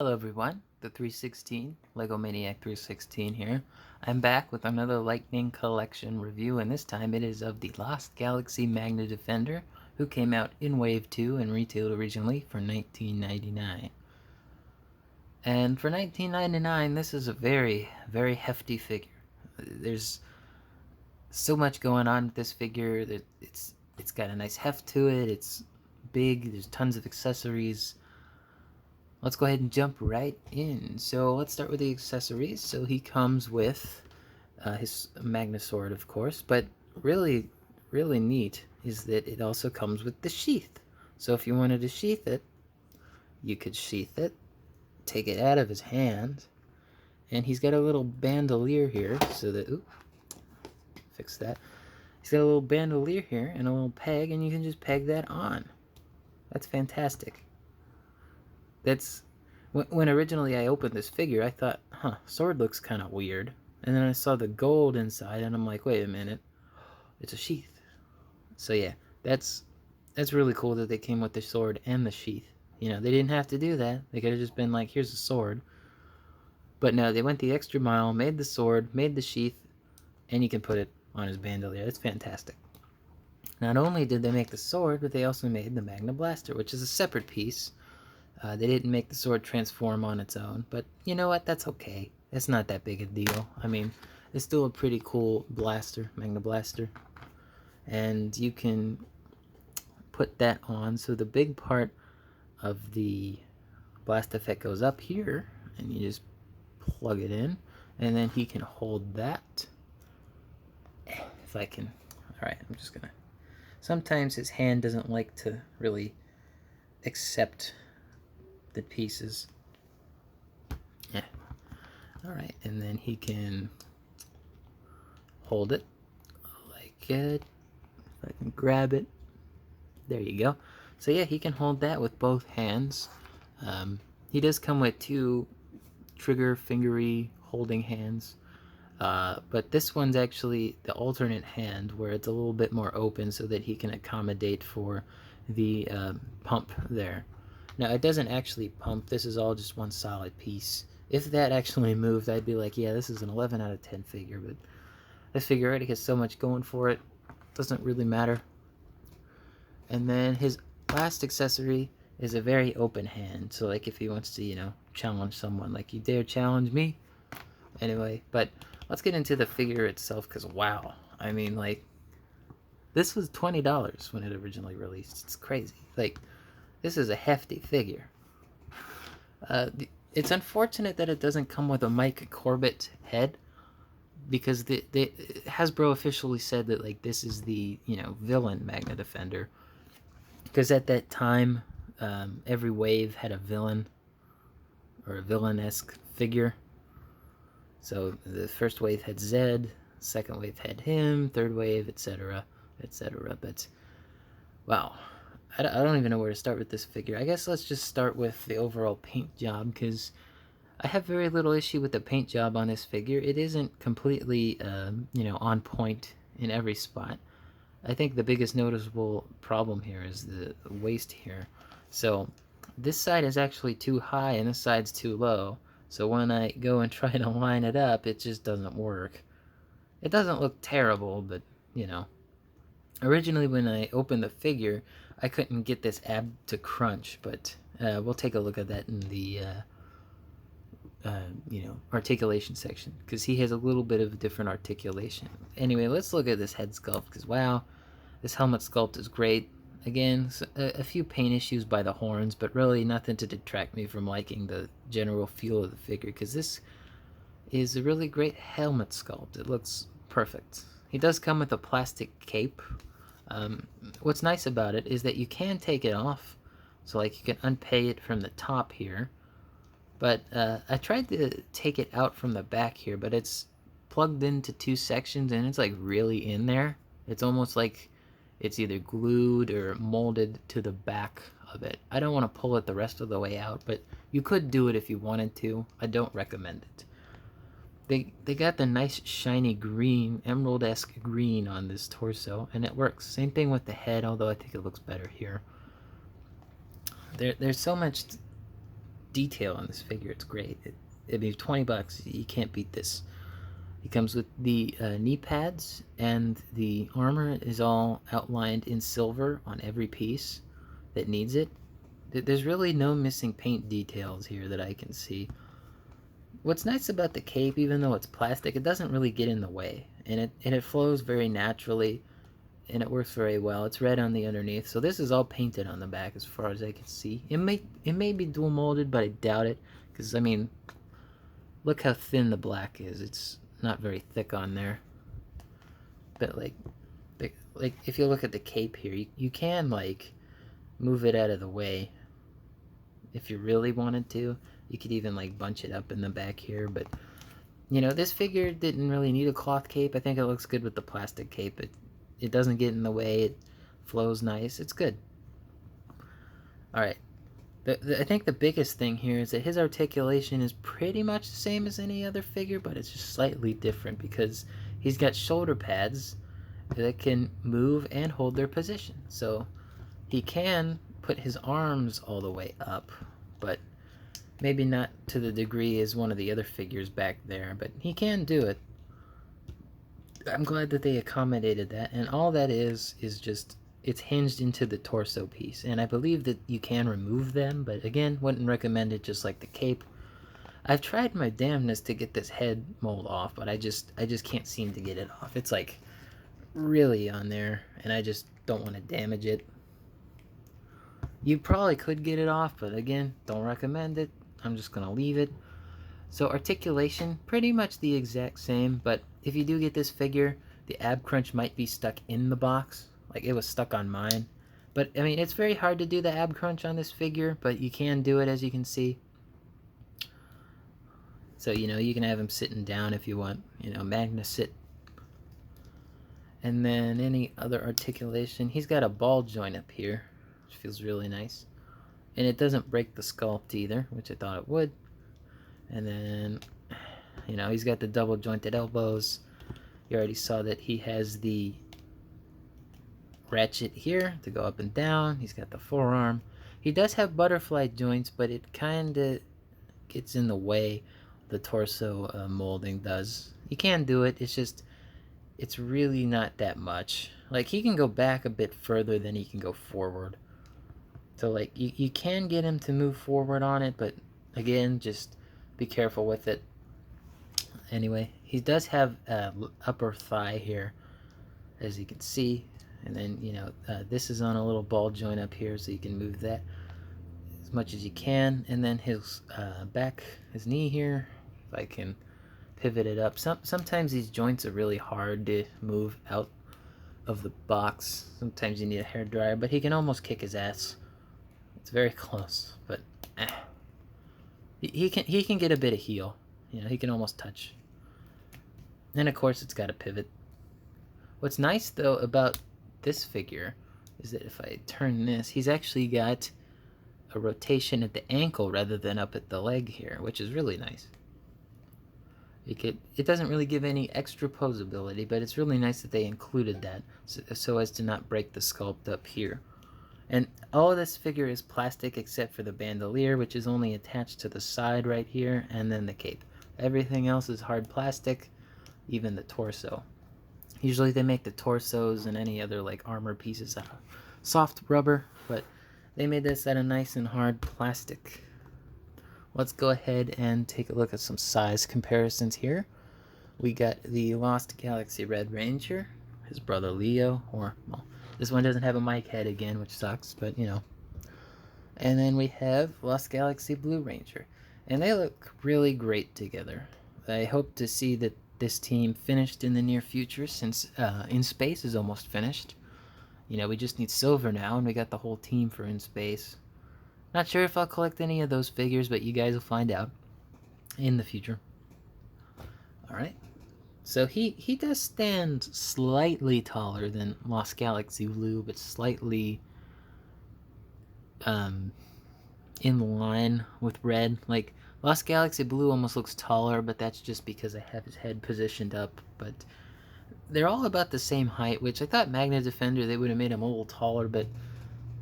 Hello everyone, the 316, Lego Maniac 316 here. I'm back with another Lightning Collection review, and this time it is of the Lost Galaxy Magna Defender, who came out in Wave 2 and retailed originally for $19.99. And for $19.99, this is a very, very hefty figure. There's so much going on with this figure. That it's got a nice heft to it, it's big, there's tons of accessories. Let's go ahead and jump right in. So let's start with the accessories. So he comes with his Magna Sword, of course, but really, really neat is that it also comes with the sheath. So if you wanted to sheath it, you could sheath it, take it out of his hand, and he's got a little bandolier here so that, fix that. He's got a little bandolier here and a little peg, and you can just peg that on. That's fantastic. That's when originally I opened this figure, I thought, sword looks kind of weird. And then I saw the gold inside, and I'm like, wait a minute, it's a sheath. So yeah, that's really cool that they came with the sword and the sheath. You know, they didn't have to do that. They could have just been like, here's a sword. But no, they went the extra mile, made the sword, made the sheath, and you can put it on his bandolier. That's fantastic. Not only did they make the sword, but they also made the Magna Blaster, which is a separate piece. They didn't make the sword transform on its own, but you know what? That's okay. It's not that big a deal. I mean, it's still a pretty cool blaster, Magna Blaster. And you can put that on. So the big part of the blast effect goes up here, and you just plug it in, and then he can hold that. If I can. Alright, I'm just gonna. Sometimes his hand doesn't like to really accept the pieces. Yeah. Alright, and then he can hold it like it. If I can grab it. There you go. So yeah, he can hold that with both hands. He does come with two trigger fingery holding hands. But this one's actually the alternate hand where it's a little bit more open so that he can accommodate for the pump there. Now, it doesn't actually pump. This is all just one solid piece. If that actually moved, I'd be like, yeah, this is an 11 out of 10 figure, but this figure already has so much going for it. Doesn't really matter. And then his last accessory is a very open hand. So, like, if he wants to, you know, challenge someone, like, you dare challenge me? Anyway, but let's get into the figure itself, because, wow. I mean, like, this was $20 when it originally released. It's crazy. Like, this is a hefty figure. It's unfortunate that it doesn't come with a Mike Corbett head, because the Hasbro officially said that like this is the villain Magna Defender, because at that time every wave had a villain or a villain-esque figure. So the first wave had Zed, second wave had him, third wave, etc., etc. But wow. I don't even know where to start with this figure. I guess let's just start with the overall paint job, because I have very little issue with the paint job on this figure. It isn't completely, on point in every spot. I think the biggest noticeable problem here is the waist here. So this side is actually too high and this side's too low. So when I go and try to line it up, it just doesn't work. It doesn't look terrible, but, Originally, when I opened the figure, I couldn't get this ab to crunch, but we'll take a look at that in the articulation section, because he has a little bit of a different articulation. Anyway, let's look at this head sculpt, because wow, this helmet sculpt is great. Again, a few paint issues by the horns, but really nothing to detract me from liking the general feel of the figure, because this is a really great helmet sculpt. It looks perfect. He does come with a plastic cape. What's nice about it is that you can take it off, so like you can unpay it from the top here, but I tried to take it out from the back here, but it's plugged into two sections and it's like really in there. It's almost like it's either glued or molded to the back of it. I don't want to pull it the rest of the way out, but you could do it if you wanted to. I don't recommend it. They got the nice shiny green, emerald-esque green on this torso, and it works. Same thing with the head, although I think it looks better here. There's so much detail on this figure. It's great. It'd be $20. You can't beat this. He comes with the knee pads, and the armor is all outlined in silver on every piece that needs it. There's really no missing paint details here that I can see. What's nice about the cape, even though it's plastic, it doesn't really get in the way, and it flows very naturally, and it works very well. It's red on the underneath, so this is all painted on the back as far as I can see. It may be dual molded, but I doubt it, because I mean, look how thin the black is. It's not very thick on there. But like if you look at the cape here, you can like move it out of the way if you really wanted to. You could even like bunch it up in the back here, but you know, this figure didn't really need a cloth cape. I think it looks good with the plastic cape. It doesn't get in the way. It flows nice. It's good. All right. I think the biggest thing here is that his articulation is pretty much the same as any other figure, but it's just slightly different because he's got shoulder pads that can move and hold their position. So he can put his arms all the way up, but maybe not to the degree as one of the other figures back there, but he can do it. I'm glad that they accommodated that, and all that is just it's hinged into the torso piece, and I believe that you can remove them, but again, wouldn't recommend it just like the cape. I've tried my damnedest to get this head mold off, but I just can't seem to get it off. It's like really on there, and I just don't want to damage it. You probably could get it off, but again, don't recommend it. I'm just gonna leave it. So articulation, pretty much the exact same, but if you do get this figure, the ab crunch might be stuck in the box. Like it was stuck on mine. But I mean, it's very hard to do the ab crunch on this figure, but you can do it, as you can see. So, you know, you can have him sitting down if you want, you know, Magna sit. And then any other articulation, he's got a ball joint up here, which feels really nice. And it doesn't break the sculpt either, which I thought it would. And then, you know, he's got the double jointed elbows. You already saw that he has the ratchet here to go up and down. He's got the forearm. He does have butterfly joints, but it kind of gets in the way. The torso molding does. You can do it. It's just, it's really not that much. Like, he can go back a bit further than he can go forward. So, like, you can get him to move forward on it, but again, just be careful with it. Anyway, he does have upper thigh here, as you can see. And then, you know, this is on a little ball joint up here, so you can move that as much as you can. And then his back, his knee here, if I can pivot it up. Sometimes these joints are really hard to move out of the box. Sometimes you need a hairdryer, but he can almost kick his ass. It's very close, but he can get a bit of heel. You know, he can almost touch. And of course, it's got a pivot. What's nice though about this figure is that if I turn this, he's actually got a rotation at the ankle rather than up at the leg here, which is really nice. It doesn't really give any extra posability, but it's really nice that they included that so as to not break the sculpt up here. And all of this figure is plastic except for the bandolier, which is only attached to the side right here, and then the cape. Everything else is hard plastic, even the torso. Usually they make the torsos and any other like armor pieces out of soft rubber, but they made this out of nice and hard plastic. Let's go ahead and take a look at some size comparisons here. We got the Lost Galaxy Red Ranger, his brother Leo, or, well, this one doesn't have a mic head again, which sucks, but, you know. And then we have Lost Galaxy Blue Ranger, and they look really great together. I hope to see that this team finished in the near future, since In Space is almost finished. You know, we just need silver now, and we got the whole team for In Space. Not sure if I'll collect any of those figures, but you guys will find out in the future. Alright. So he does stand slightly taller than Lost Galaxy Blue, but slightly in line with Red. Like, Lost Galaxy Blue almost looks taller, but that's just because I have his head positioned up. But they're all about the same height, which I thought Magna Defender, they would have made him a little taller, but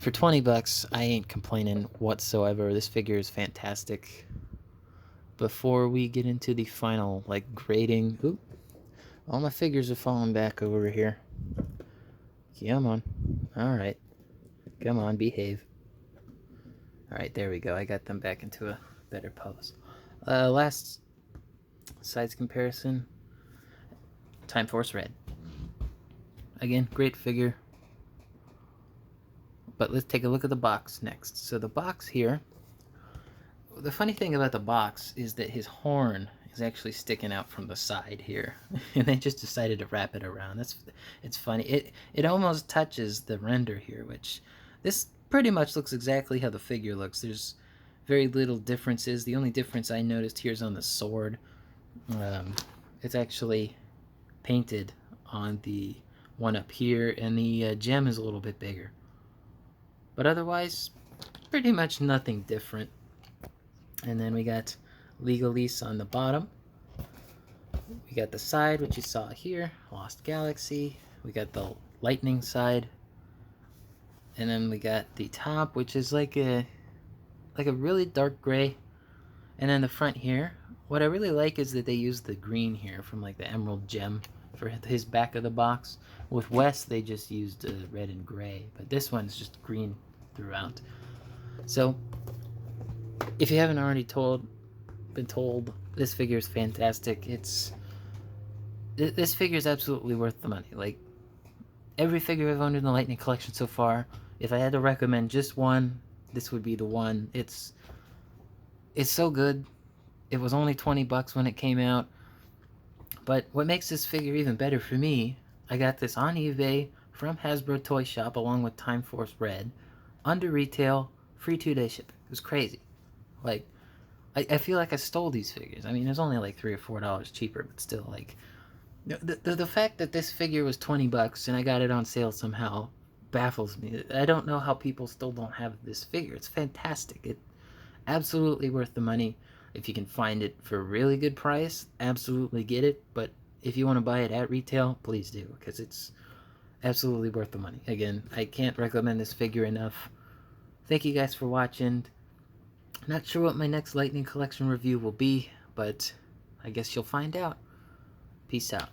For 20 bucks, I ain't complaining whatsoever. This figure is fantastic. Before we get into the final, like, grading... Oop. All my figures are falling back over here. Come on. Alright. Come on, behave. Alright, there we go. I got them back into a better pose. Last size comparison. Time Force Red. Again, great figure. But let's take a look at the box next. So the box here, the funny thing about the box is that his horn is actually sticking out from the side here. And they just decided to wrap it around. It's funny. It almost touches the render here, which this pretty much looks exactly how the figure looks. There's very little differences. The only difference I noticed here is on the sword. It's actually painted on the one up here, and the gem is a little bit bigger. But otherwise, pretty much nothing different. And then we got Legalese on the bottom. We got the side, which you saw here, Lost Galaxy. We got the lightning side. And then we got the top, which is like a really dark gray. And then the front here, what I really like is that they use the green here from like the emerald gem for his back of the box. With West, they just used red and gray, but this one's just green throughout. So, if you haven't already been told, this figure is fantastic. This figure is absolutely worth the money. Like, every figure I've owned in the Lightning collection so far, if I had to recommend just one, this would be the one. It's so good. It was only 20 bucks when it came out. But what makes this figure even better for me, I got this on eBay from Hasbro Toy Shop along with Time Force Red, under retail, free 2-day shipping. It was crazy. Like, I feel like I stole these figures. I mean, it was only like $3 or $4 cheaper, but still, like, the fact that this figure was 20 bucks and I got it on sale somehow baffles me. I don't know how people still don't have this figure. It's fantastic. It's absolutely worth the money. If you can find it for a really good price, absolutely get it. But if you want to buy it at retail, please do, because it's absolutely worth the money. Again, I can't recommend this figure enough. Thank you guys for watching. Not sure what my next Lightning Collection review will be, but I guess you'll find out. Peace out.